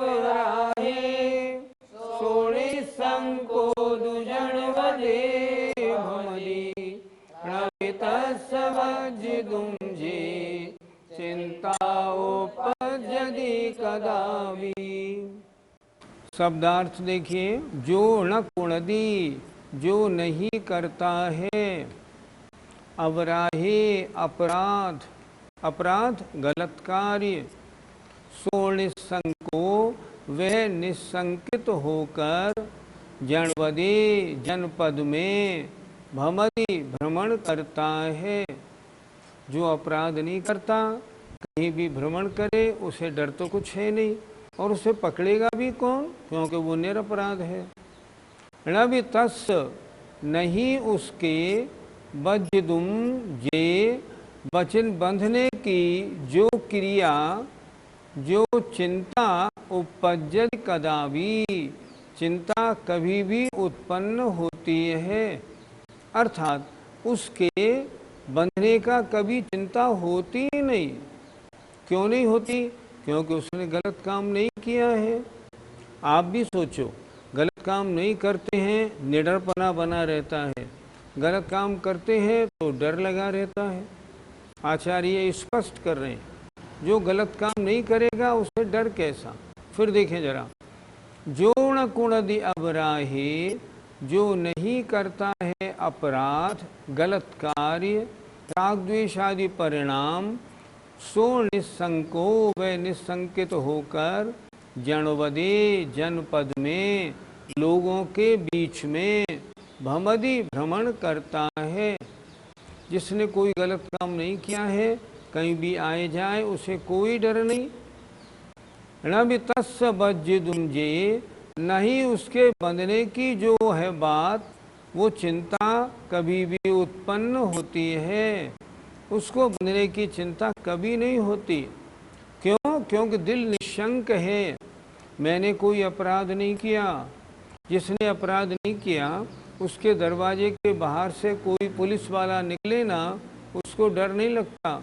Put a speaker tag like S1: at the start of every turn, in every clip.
S1: अवराहे सोने संको दुजन वदे भमदी प्रणवितस्वज्जिदुंजे चिंताओपजदि कदापि। शब्दार्थ देखिए, जो न कुणदी, जो नहीं करता है, अवराहे अपराध, अपराध गलत कार्य, सो निसंको वह निसंकित होकर जनवदे जनपद में भमति भ्रमण करता है। जो अपराध नहीं करता, कहीं भी भ्रमण करे, उसे डर तो कुछ है नहीं, और उसे पकड़ेगा भी कौन, क्योंकि वो निरपराध है। णवि तस् नहीं उसके बज्जिदुम जे वचन बंधने की जो क्रिया, जो चिंता उपजद कदाभी, चिंता कभी भी उत्पन्न होती है। अर्थात उसके बंधने का कभी चिंता होती ही नहीं। क्यों नहीं होती? क्योंकि उसने गलत काम नहीं किया है। आप भी सोचो, गलत काम नहीं करते हैं, निडरपना बना रहता है, गलत काम करते हैं तो डर लगा रहता है। आचार्य स्पष्ट कर रहे हैं, जो गलत काम नहीं करेगा उसे डर कैसा। फिर देखें जरा, जो न कुणदि अवराहे, जो नहीं करता है अपराध गलत कार्य, राग द्वेष आदि परिणाम, सो निसंको व निसंकित होकर जनवदे जनपद में लोगों के बीच में भमदी भ्रमण करता है। जिसने कोई गलत काम नहीं किया है, कहीं भी आए जाए उसे कोई डर नहीं। न भी तस् बज्जिदुंजे, नहीं उसके बंधने की जो है बात, वो चिंता कभी भी उत्पन्न होती है, उसको बंधने की चिंता कभी नहीं होती। क्यों? क्योंकि दिल निशंक है, मैंने कोई अपराध नहीं किया। जिसने अपराध नहीं किया, उसके दरवाजे के बाहर से कोई पुलिस वाला निकले ना, उसको डर नहीं लगता।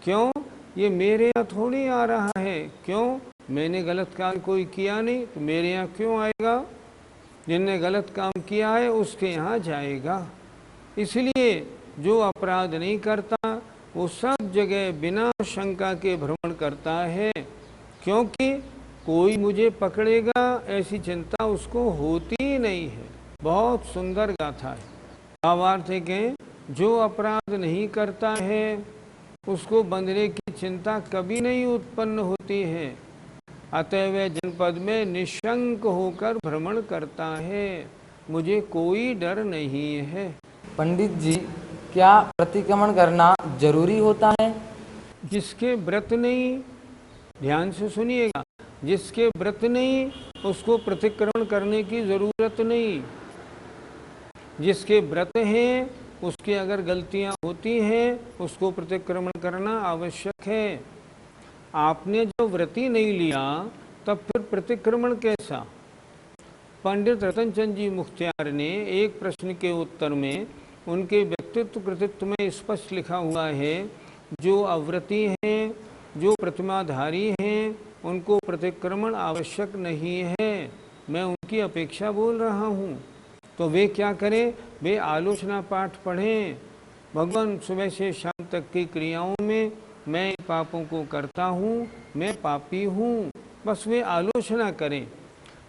S1: क्यों? ये मेरे यहाँ थोड़ी आ रहा है। क्यों? मैंने गलत काम कोई किया नहीं, तो मेरे यहाँ क्यों आएगा? जिसने गलत काम किया है उसके यहाँ जाएगा। इसलिए जो अपराध नहीं करता वो सब जगह बिना शंका के भ्रमण करता है, क्योंकि कोई मुझे पकड़ेगा ऐसी चिंता उसको होती ही नहीं है। बहुत सुंदर गाथा है। भावार्थ है कि जो अपराध नहीं करता है उसको बंधने की चिंता कभी नहीं उत्पन्न होती है, अतः वह जनपद में निशंक होकर भ्रमण करता है, मुझे कोई डर नहीं है।
S2: पंडित जी, क्या प्रतिक्रमण करना जरूरी होता है?
S1: जिसके व्रत नहीं, ध्यान से सुनिएगा, जिसके व्रत नहीं उसको प्रतिक्रमण करने की जरूरत नहीं। जिसके व्रत हैं उसकी अगर गलतियां होती हैं उसको प्रतिक्रमण करना आवश्यक है। आपने जो व्रती नहीं लिया तब फिर प्रतिक्रमण कैसा? पंडित रतनचंद जी मुख्तियार ने एक प्रश्न के उत्तर में उनके व्यक्तित्व कृतित्व में स्पष्ट लिखा हुआ है, जो अव्रती हैं, जो प्रतिमाधारी हैं, उनको प्रतिक्रमण आवश्यक नहीं है। मैं उनकी अपेक्षा बोल रहा हूँ। तो वे क्या करें? वे आलोचना पाठ पढ़ें। भगवान सुबह से शाम तक की क्रियाओं में मैं इन पापों को करता हूँ, मैं पापी हूँ, बस वे आलोचना करें।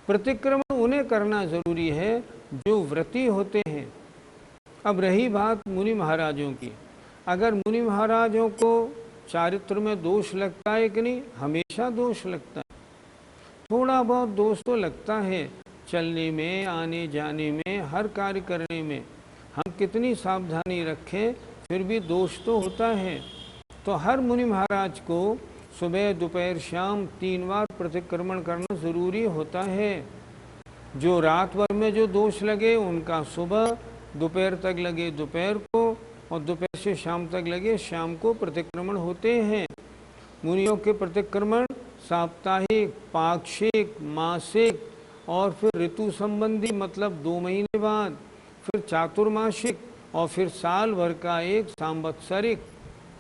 S1: प्रतिक्रमण उन्हें करना जरूरी है जो व्रती होते हैं। अब रही बात मुनि महाराजों की, अगर मुनि महाराजों को चारित्र में दोष लगता है कि नहीं? हमेशा दोष लगता है। थोड़ा बहुत दोष तो लगता है, चलने में, आने जाने में, हर कार्य करने में हम कितनी सावधानी रखें फिर भी दोष तो होता है। तो हर मुनि महाराज को सुबह दोपहर शाम 3 बार प्रतिक्रमण करना जरूरी होता है। जो रात भर में जो दोष लगे उनका सुबह, दोपहर तक लगे दोपहर को, और दोपहर से शाम तक लगे शाम को प्रतिक्रमण होते हैं। मुनियों के प्रतिक्रमण साप्ताहिक, पाक्षिक, मासिक और फिर ऋतु संबंधी, मतलब 2 महीने बाद, फिर चातुर्मासिक और फिर साल भर का एक सांवत्सरिक,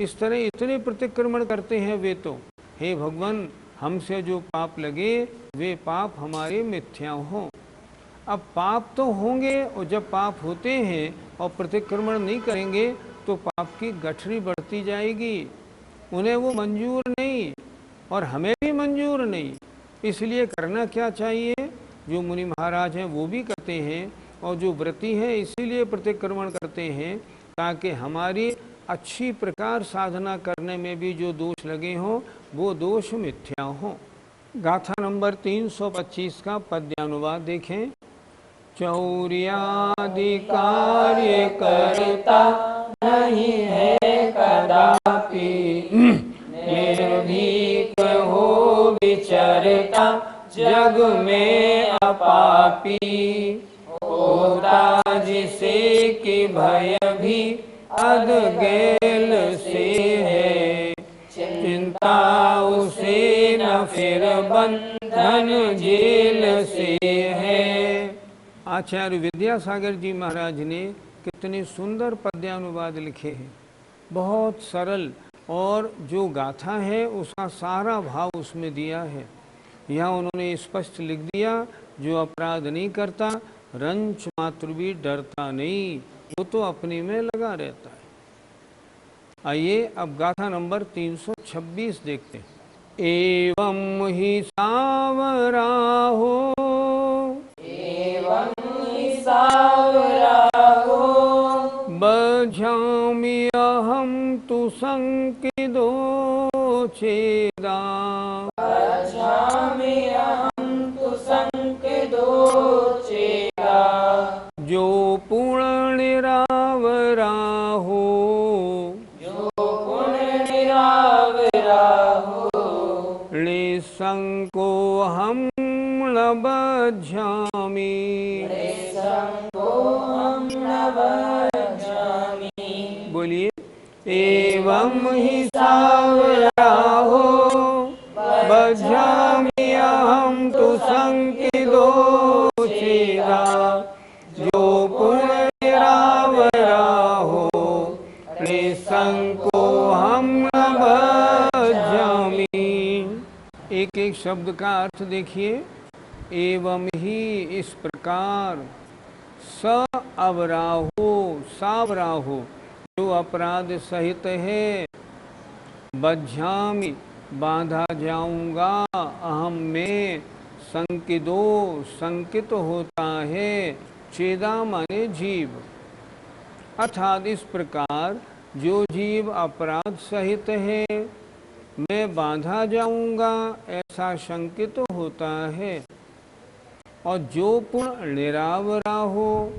S1: इस तरह इतने प्रतिक्रमण करते हैं वे तो। हे भगवान, हमसे जो पाप लगे वे पाप हमारे मिथ्या हों। अब पाप तो होंगे, और जब पाप होते हैं और प्रतिक्रमण नहीं करेंगे तो पाप की गठरी बढ़ती जाएगी। उन्हें वो मंजूर नहीं और हमें भी मंजूर नहीं। इसलिए करना क्या चाहिए? जो मुनि महाराज हैं वो भी करते हैं, और जो व्रती हैं इसीलिए प्रतिक्रमण करते हैं, ताकि हमारी अच्छी प्रकार साधना करने में भी जो दोष लगे हों वो दोष मिथ्या हों। गाथा नंबर 325 का पद्यानुवाद देखें। चौर्यादि कार्य करता नहीं है कदापि, निर्भीक हो विचरता जग में अपापी। होता जिसे कि भय भी अधगैल से है, चिंता उसे न फिर बंधन जेल से है। आचार्य विद्यासागर जी महाराज ने कितने सुंदर पद्यानुवाद लिखे हैं, बहुत सरल, और जो गाथा है उसका सारा भाव उसमें दिया है। यहाँ उन्होंने स्पष्ट लिख दिया, जो अपराध नहीं करता रंच मात्र भी डरता नहीं, वो तो अपने में लगा रहता है। आइए अब गाथा नंबर 326 देखते हैं। एवं ही सावरा हो, एवं ही सावरा हो, बझामि अहम तु संकिदो छेदा, बझामि अहम तु संकिदो छेदा। जो पूर्ण निरावरा हो, जो पूर्ण निरावरा हो, निसंको हम न बझामि, निसंको हम न बझामि। बोलिए। एवं ही सावरा हो, बझामि अहम तु संकिदो छेदा। जो पूर्ण निरावरा हो, निसंको हम न बझामि। एक एक शब्द का अर्थ देखिए। एवं ही इस प्रकार, स अवराहो सावराहो जो अपराध सहित है, बझामि बांधा जाऊंगा, अहम में, संकिदो संकित होता है, चेदा माने जीव। अर्थात इस प्रकार जो जीव अपराध सहित है मैं बांधा जाऊंगा ऐसा शंकित होता है। और जो पुण्य निरावरा हो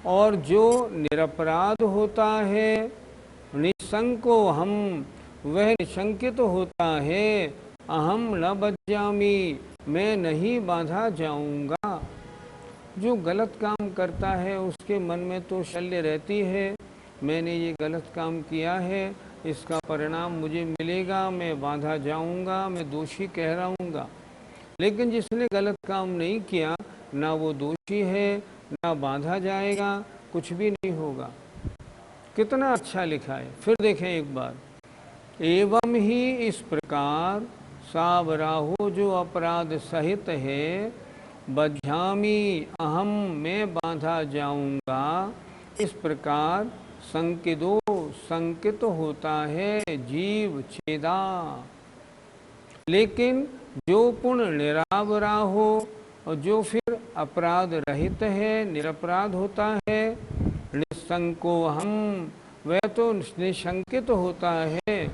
S1: और जो निरपराध होता है, निसंको हम वह निशंकित होता है, अहम न बज्जामि मैं नहीं बांधा जाऊंगा। जो गलत काम करता है उसके मन में तो शल्य रहती है, मैंने ये गलत काम किया है, इसका परिणाम मुझे मिलेगा, मैं बांधा जाऊंगा, मैं दोषी कहलाऊंगा। लेकिन जिसने गलत काम नहीं किया, ना वो दोषी है ना बांधा जाएगा, कुछ भी नहीं होगा। कितना अच्छा लिखा है। फिर देखें एक बार। एवं ही इस प्रकार सावराहो जो अपराध सहित है, बझामी अहम मैं बांधा जाऊंगा, इस प्रकार संकिदो संकित होता है जीव छेदा। लेकिन जो पुण्य निरावरा हो और जो फिर अपराध रहित है, निरपराध होता है, निसंको हम वह तो निशंकित होता है,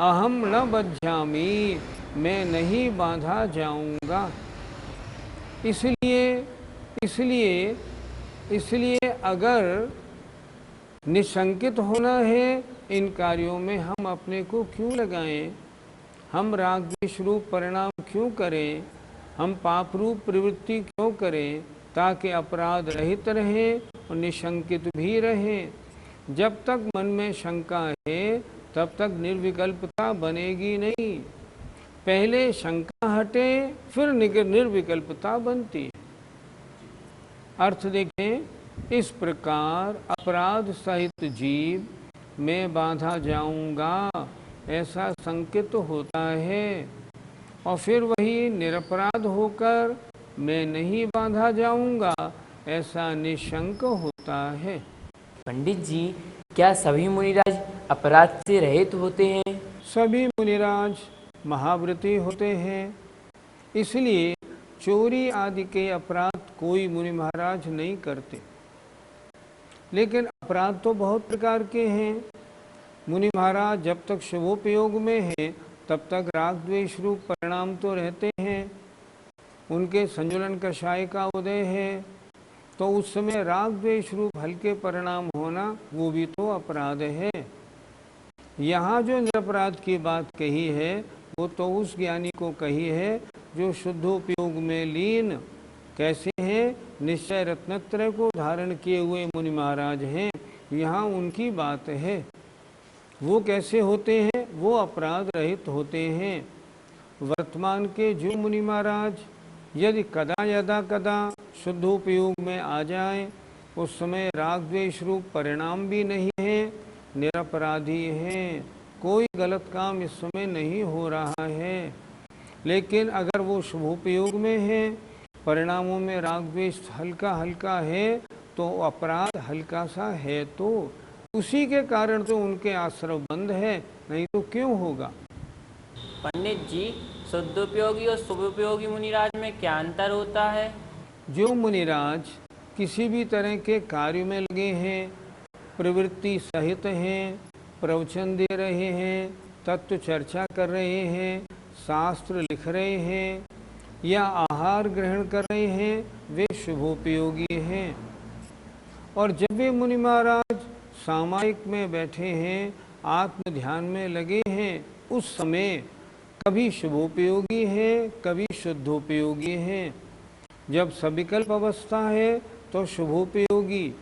S1: अहम न बझामी मैं नहीं बांधा जाऊंगा। इसलिए अगर निशंकित होना है, इन कार्यों में हम अपने को क्यों लगाएं? हम राग द्वेष रूप परिणाम क्यों करें? हम पाप रूप प्रवृत्ति क्यों करें? ताकि अपराध रहित रहें और निशंकित भी रहें। जब तक मन में शंका है तब तक निर्विकल्पता बनेगी नहीं। पहले शंका हटे फिर निर्विकल्पता बनती है। अर्थ देखें। इस प्रकार अपराध सहित जीव मैं बांधा जाऊंगा ऐसा संकित होता है, और फिर वही निरपराध होकर मैं नहीं बांधा जाऊंगा, ऐसा निशंक होता है।
S2: पंडित जी, क्या सभी मुनिराज अपराध से रहित होते हैं?
S1: सभी मुनिराज महाव्रती होते हैं, इसलिए चोरी आदि के अपराध कोई मुनि महाराज नहीं करते। लेकिन अपराध तो बहुत प्रकार के हैं। मुनि महाराज जब तक शुभोपयोग में हैं तब तक राग द्वेष रूप परिणाम तो रहते हैं। उनके संजुलन कषाय का उदय है तो उस समय राग द्वेष रूप हल्के परिणाम होना वो भी तो अपराध है। यहाँ जो निरपराध की बात कही है वो तो उस ज्ञानी को कही है जो शुद्धोपयोग में लीन कैसे हैं, निश्चय रत्नत्रय को धारण किए हुए मुनि महाराज हैं, यहाँ उनकी बात है। वो कैसे होते हैं? वो अपराध रहित होते हैं। वर्तमान के जो मुनि महाराज यदि कदा यदा कदा शुद्धोपयोग में आ जाएं, उस समय राग द्वेष रूप परिणाम भी नहीं है, निरपराधी हैं, कोई गलत काम इस समय नहीं हो रहा है। लेकिन अगर वो शुभोपयोग में है, परिणामों में राग द्वेष हल्का हल्का है, तो अपराध हल्का सा है, तो उसी के कारण तो उनके आश्रव बंद है, नहीं तो क्यों होगा।
S3: पंडित जी, शुद्धोपयोगी और शुभोपयोगी मुनिराज में क्या अंतर होता है?
S1: जो मुनिराज किसी भी तरह के कार्य में लगे हैं, प्रवृत्ति सहित हैं, प्रवचन दे रहे हैं, तत्व चर्चा कर रहे हैं, शास्त्र लिख रहे हैं या आहार ग्रहण कर रहे हैं, वे शुभोपयोगी हैं। और जब वे मुनि महाराज सामायिक में बैठे हैं, आत्म ध्यान में लगे हैं, उस समय कभी शुभोपयोगी है, कभी शुद्धोपयोगी हैं। जब सविकल्प अवस्था है तो शुभोपयोगी,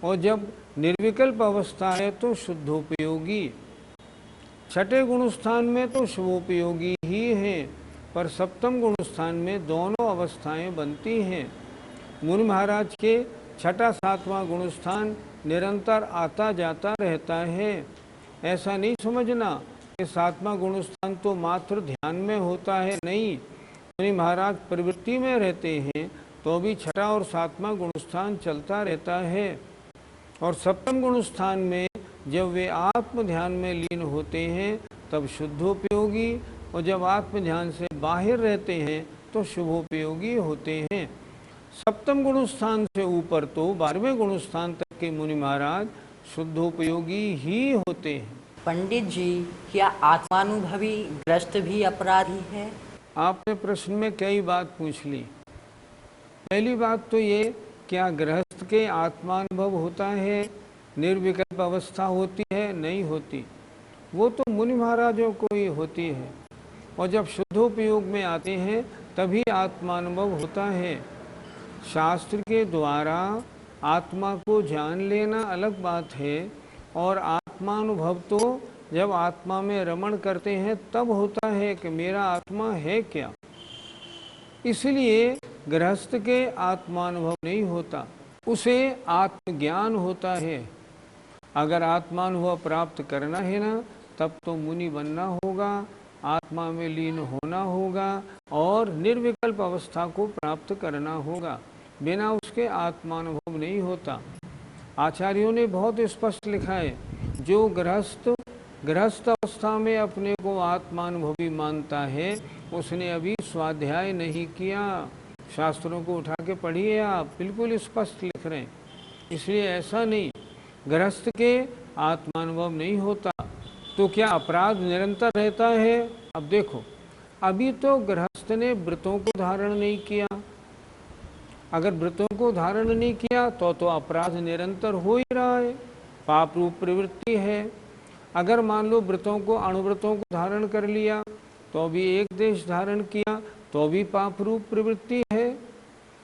S1: और जब निर्विकल्प अवस्था है तो शुद्धोपयोगी। छठे गुण स्थान में तो शुभोपयोगी ही हैं, पर सप्तम गुण स्थान में दोनों अवस्थाएं बनती हैं। मुनि महाराज के छठा सातवां गुण स्थान निरंतर आता जाता रहता है। ऐसा नहीं समझना कि सातवां गुण स्थान तो मात्र ध्यान में होता है, नहीं। मुनि महाराज प्रवृत्ति में रहते हैं तो भी छठा और सातवां गुण स्थान चलता रहता है। और सप्तम गुण स्थान में जब वे आत्म ध्यान में लीन होते हैं तब शुद्धोपयोगी, और जब आत्म ध्यान से बाहर रहते हैं तो शुभोपयोगी होते हैं। सप्तम गुण स्थान से ऊपर तो 12वें गुण स्थान तक के मुनि महाराज शुद्धोपयोगी ही होते हैं।
S4: पंडित जी, क्या आत्मानुभवी ग्रस्त भी अपराधी है?
S1: आपने प्रश्न में कई बात पूछ ली। पहली बात तो ये, क्या गृहस्थ के आत्मानुभव होता है? निर्विकल्प अवस्था होती है? नहीं होती। वो तो मुनि महाराजों को ही होती है, और जब शुद्धोपयोग में आते हैं तभी आत्मानुभव होता है। शास्त्र के द्वारा आत्मा को जान लेना अलग बात है, और आत्मानुभव तो जब आत्मा में रमण करते हैं तब होता है कि मेरा आत्मा है क्या। इसलिए गृहस्थ के आत्मानुभव नहीं होता, उसे आत्मज्ञान होता है। अगर आत्मानुभव प्राप्त करना है ना, तब तो मुनि बनना होगा, आत्मा में लीन होना होगा और निर्विकल्प अवस्था को प्राप्त करना होगा। बिना उसके आत्मानुभव नहीं होता। आचार्यों ने बहुत स्पष्ट लिखा है, जो गृहस्थ अवस्था में अपने को आत्मानुभवी मानता है, उसने अभी स्वाध्याय नहीं किया। शास्त्रों को उठा के पढ़िए, आप बिल्कुल स्पष्ट लिख रहे हैं। इसलिए ऐसा नहीं, गृहस्थ के आत्मानुभव नहीं होता तो क्या अपराध निरंतर रहता है? अब देखो, अभी तो गृहस्थ ने व्रतों को धारण नहीं किया। अगर व्रतों को धारण नहीं किया तो अपराध निरंतर हो ही रहा है, पाप रूप प्रवृत्ति है। अगर मान लो व्रतों को अणुव्रतों को धारण कर लिया तो भी एक देश धारण किया तो भी पाप रूप प्रवृत्ति है,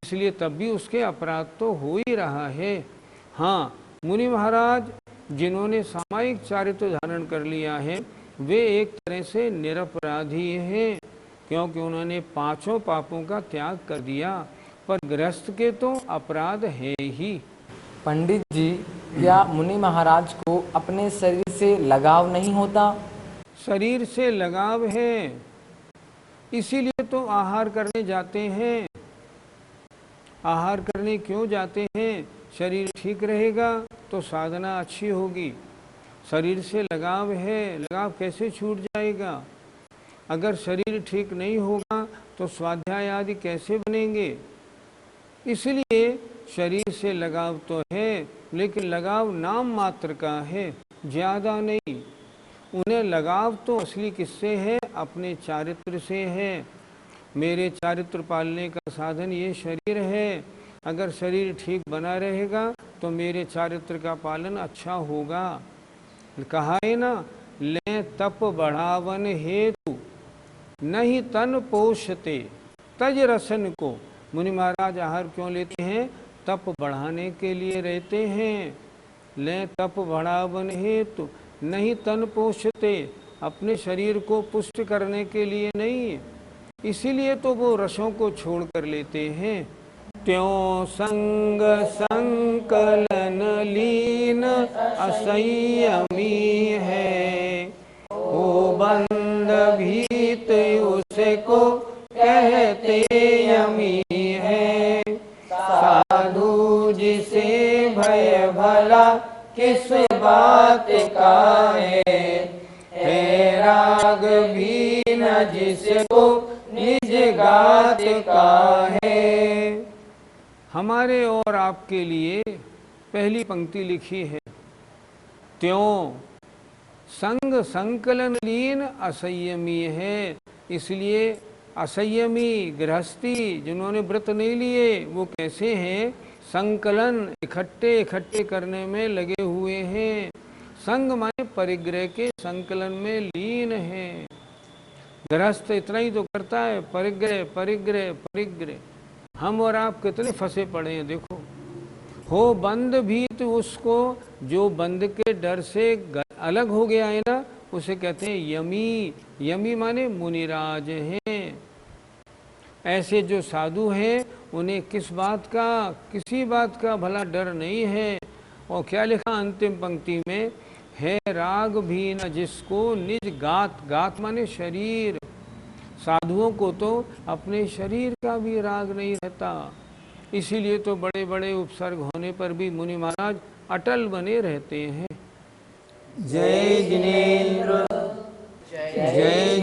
S1: इसलिए तब भी उसके अपराध तो हो ही रहा है। हाँ, मुनि महाराज जिन्होंने सामायिक चारित्र धारण कर लिया है वे एक तरह से निरपराधी हैं, क्योंकि उन्होंने पांचों पापों का त्याग कर दिया। पर गृहस्थ के तो अपराध है ही।
S2: पंडित जी, क्या मुनि महाराज को अपने शरीर से लगाव नहीं होता?
S1: शरीर से लगाव है, इसीलिए तो आहार करने जाते हैं। आहार करने क्यों जाते हैं? शरीर ठीक रहेगा तो साधना अच्छी होगी। शरीर से लगाव है, लगाव कैसे छूट जाएगा? अगर शरीर ठीक नहीं होगा तो स्वाध्याय आदि कैसे बनेंगे? इसलिए शरीर से लगाव तो है, लेकिन लगाव नाम मात्र का है, ज़्यादा नहीं। उन्हें लगाव तो असली किससे है? अपने चारित्र से है। मेरे चारित्र पालने का साधन ये शरीर है। अगर शरीर ठीक बना रहेगा तो मेरे चारित्र का पालन अच्छा होगा। कहा है ना, ले तप बढ़ावन हेतु नहीं तन पोषते तज रसन को। मुनि महाराज आहार क्यों लेते हैं? तप बढ़ाने के लिए रहते हैं। ले तप बढ़ावन हेतु नहीं तन पोषते, अपने शरीर को पुष्ट करने के लिए नहीं। इसीलिए तो वो रसों को छोड़ कर लेते हैं। त्यों संग संकलन लीन असंयमी है, ओ बंद भीत उसको कहते यमी है। साधु जिसे भय भला किस बात का है राग भी न जिसको निज गात का है। हमारे और आपके लिए पहली पंक्ति लिखी है, त्यों संग संकलन लीन असंयमी है। इसलिए असंयमी गृहस्थी जिन्होंने व्रत नहीं लिए वो कैसे हैं? संकलन इकट्ठे इकट्ठे करने में लगे हुए हैं। संग माने परिग्रह के संकलन में लीन है। गृहस्थ इतना ही तो करता है, परिग्रह परिग्रह परिग्रह। हम और आप कितने फंसे पड़े हैं देखो। हो बंद भी तो उसको जो बंद के डर से अलग हो गया है ना, उसे कहते हैं यमी। यमी माने मुनिराज हैं। ऐसे जो साधु हैं उन्हें किस बात का, किसी बात का भला डर नहीं है। और क्या लिखा अंतिम पंक्ति में? है राग भी न जिसको निज गात। गात माने शरीर। साधुओं को तो अपने शरीर का भी राग नहीं रहता। इसीलिए तो बड़े बड़े उपसर्ग होने पर भी मुनि महाराज अटल बने रहते हैं। जय जिनेन्द्र जय